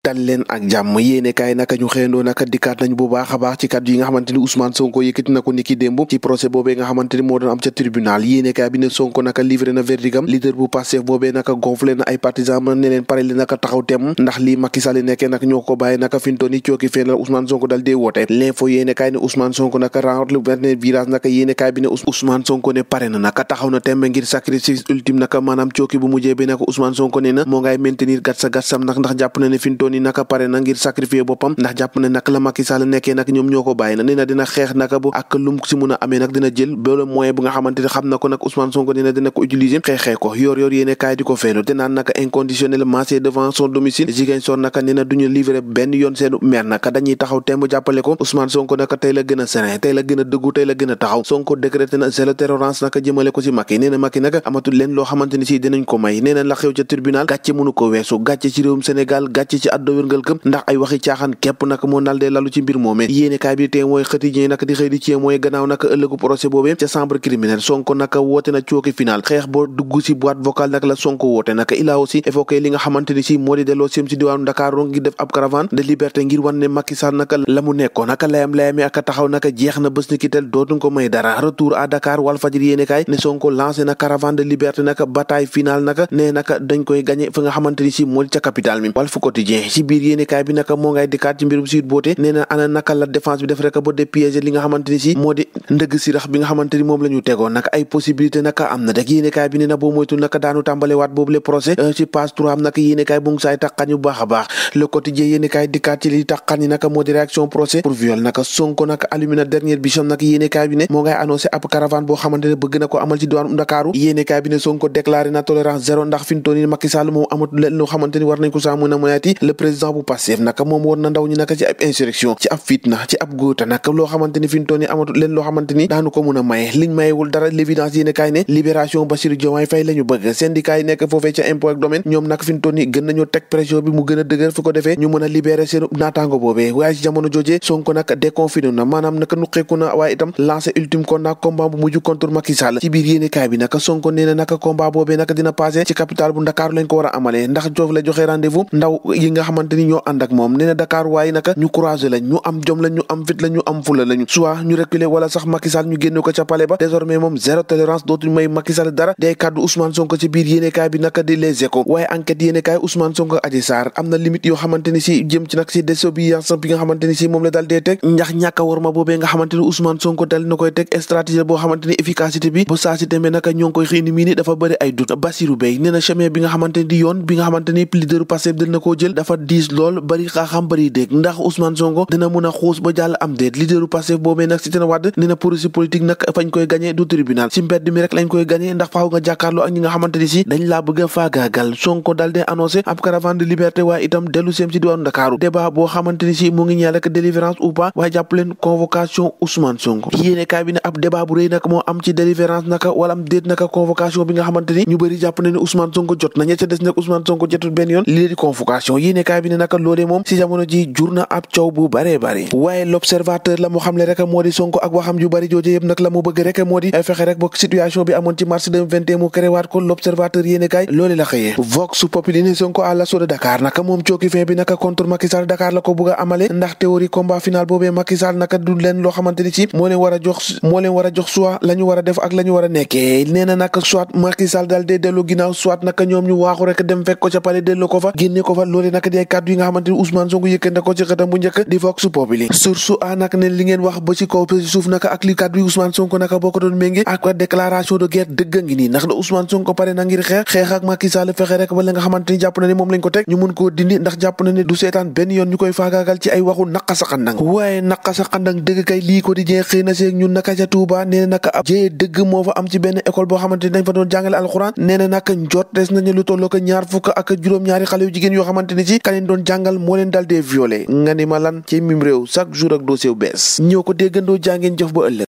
dal leen ak jàmm yéene kaay naka ñu xëyandoo naka dikkaat nañ bu baax a baax ci kàddu yi nga xamante ni Ousmane Sonko yëkkati na ko niki démb ci procès boobee nga xamante ni moo doon am ca tribunal yéene kaay bi ne Sonko naka livré na verdigam leader bu Pastef boobee naka gonflé na ay partisans ma ne leen pare li naka taxaw temm ndax lii Macky Sall nekkee nag ñoo ko bàyyi naka fintoon yi cooki feen la Ousmane Sonko dal dee woote l'info yéene kaay ne Ousmane Sonko naka rentre le dernier virage naka yéene kaay bi ne Ousmane Sonko ne pare na naka taxaw na temm ngir sacrifice ultime naka maanaam cooki bu mujjee bi naka Ousmane Sonko ne na moo ngay maintenir gatsam ndax jàpp na ne fintoon yi naka pare na ngir sacrifier boppam ndax jàpp na nag la Macky Sall nekkee nag ñoom ñoo ko bàyyi na nee na dina xeex naka bu ak lum si mun a amee nag dina jël boole moyen bu nga xamante ne xam na ko nag Ousmane Sonko nee na dina ko utiliser xeexee ko yor yéene kaay di ko feelu te naan naka inconditionnellement c'est devant son domicile Ziguinchor naka nee na duñu livrer benn yoon seenu maire naka dañuy taxaw temb jàppale ko Ousmane Sonko naka tey la gën a serein tey la gën a dëggu tey la gën a taxaw Sonko décrété na zéro tolérance naka jëmale ko si Macky nee na Macky naka amatul leen loo xamante ni si dinañ ko may nee na la xew ca tribunal gàcce mënu ko weesu gàcce ci réewum Sénégal gàcce ci àdduna wërngal këpp ndax ay waxi caaxaan képp naka moo nal dee lalu ci mbir moomee yéene kaay bi tey mooy xëtijee naka di xëy di ci mooy gannaaw naka ëllëgu procès boobee ca chambre criminelle Sonko naka woote na cooki final xeex boo dugg si boîte vocale naka la Sonko woote naka il a aussi évoqué li nga xamante ni si moo di delloo sim si diwaanu Dakar ngir def ab caravane de liberté ngir wan ne Macky Sall naka la mu nekkoon naka layam-layami ak taxaw naka jeex na bés ni ki tel dootuñ ko may dara retour à Dakar Walfadjri yéene kaay ne Sonko lancé na caravane de liberté naka bataille finale naka ne naka dañ koy gagné fa nga xamante ni si moo di ca capitale mi Walf Quotidien ci biir yéene kaay bi naka moo ngay dikkaat ci mbirum Sweet Beauté nee na ana naka la défense bi def rek ba dépiéger li nga xamante ni si moo di ndëgg si rax bi nga xamante ni moom la ñu tegoon naka ay possibilité naka am na rek yéene kaay bi nee na boo moytul naka daanu tàmbale waat boobu le procès ci page 3 am naka yéene kaay bu ngi saay taxañ bu baax a baax Le Quotidien yéene kaay dikkaat ci li taxañ yi naka moo di réaction procès pour viol naka Sonko naka allumé na dernière bichon naka yéene kaay bi ne moo ngay annoncé ab caravane boo xamante ne bëgg na ko amal ci diwaanu Ndakaaru yéene kaay bi ne Sonko déclaré na tolérance zéro ndax fi mu toll nii Macky Sall moom amut leen loo xamante ni war nañ ko saa mën a moyati le président bu Pastef naka moom war na ndaw ñi naka ci ab insurrection ci ab fitna ci ab góota naka loo xamante ni fi mu toll nii amatu leen loo xamante ni daanu ko mën a maye liñ mayewul dara l'évidence yéene kaay ne libération Bassirou Diomaye Faye la ñu bëgg syndicat yi nekk foofee ca impôt ak domaine ñoom nag fi mu toll nii gën nañoo teg pression bi mu gën a dëgër fu ko defee ñu mën a libérer seen naataango boobee waaye ci jamono joojee Sonko nag déconfiné na maanaam naka nuqeeku na waaye itam lancé ultime combat bu mujj contre Macky Sall ci biir yéene kaay bi naka Sonko nee na naka combat boobee naka dina passé ci capitale bu Dakar lañ ko war a amalee ndax joof la joxe rendez-vous ndaw yi nga xamante ni ñoo ànd ak moom nee na Dakar waaye naka ñu courageux lañ ñu am jom lañ ñu am fit lañ ñu am fula lañu soit ñu reculer wala sax Macky Sall ñu génne ko ca palais ba désormais moom zéro tolérance dootuñ may Macky Sall dara day kàddu Ousmane Sonko ci biir yéene kaay bi naka di Les Échos waaye enquête yéene kaay Ousmane Sonko Adji Sarr am na limite yoo xamante ni si jëm ci nag si désobéissance bi nga xamante ni si moom la dal dee teg ndax ñàkk a worma boobee nga xamante ni Ousmane Sonko dal na koy teg stratégie boo xamante ni efficacité bi ba saa si demee naka ñoo ngi koy xëy ni mii ni dafa bëri ay doute Bassirou Bey nee na chemin bi nga xamante ni di yoon bi nga xamante ni leaderu Pastef dal na koo jël dafa diis lool bëri xaaxam bëri dégg ndax Ousmane Sonko dina mun a xuus ba jàll am déet leaderu Pastef boobee nag si tena wàdd nee na processus politique nag fañ koy gagné du tribunal si mbedd mi rek lañ koy gagné ndax faaw nga jàkkaarloo ak ñi nga xamante ni si dañ laa bëgg a faagaagal Sonko dal dee annoncé ab caravane de liberté waaye itam dellu seem si diwaanu Ndakaaru débat boo xamante ni si mu ngi ñeel ak délivrance ou pas waaye jàpp leen convocation Ousmane Sonko yéene kaay bi ne ab débat bu rëy nag moo am ci délivrance naka wala am déet naka convocation bi nga xamante ni ñu bëri jàpp na ne Ousmane Sonko jot na ña ca des nag Ousmane Sonko jotul benn yoon li di convocation yéene kaay bi ne naka loolee moom si jamono ji jur na ab coow bu bare bare waaye l'observateur la mu xamle rek moo di Sonko ak waxam yu bëri jooje yëpp nag la mu bëgg rek moo di fexe rek ba situation bi amoon ci mars 2021 mu créé waat ko l'observateur yéene kaay loole la xëyee Vox Populi ne Sonko à l'assaut de Dakar naka moom cooki fin bi naka contre Macky Sall Dakar la ko bëgg a amale ndax théorie combat final boobee Macky Sall naka du leen loo xamante ni ci moo leen war a jox soit la ñu war a def ak la ñu war a nekkee nee na naka soit Macky Sall daal dee dellu ginnaaw soit naka ñoom ñu waaxu rek dem fekk ko ca palais dellu ko fa génne ko fa loole naka di ay kàddu yi nga xamante ni Ousmane Sonko yëkkande ko ci xëtam bu njëkk di Vox Populi source a naka ne li ngeen wax ba ci kaw ci suuf naka ak li kàddu yi Ousmane Sonko naka boo ko doon ménge ak déclaration de guerre dëgg ngi nii ndax da Ousmane Sonko pare na ngir xeex ak Macky Sall fexe rek ba la nga xamante ni jàpp na ne moom lañ ko teg ñu mun koo dindi ndax jàpp na ne du seetaan benn yoon ñu koy faagaagal ci ay waxu naqasa xandang waaye naqasa xandang dëgg kay lii ko di jee xëy na seeg ñun naka ca Touba nee na naka ab jee dëgg moo fa am ci benn école boo xamante ni dañ fa doon jàngale alxuraan nee na naka njot des nañu lu tolloo ko ñaar fukk ak juróom-ñaari xale yu jigéen yoo xamante ni ci ka leen doon jàngal moo leen dal dee violé nga ni ma lan ci mim réew chaque jour ak dossier bu bees ñoo ko déggandoo jàngeen jëf ba ëllëg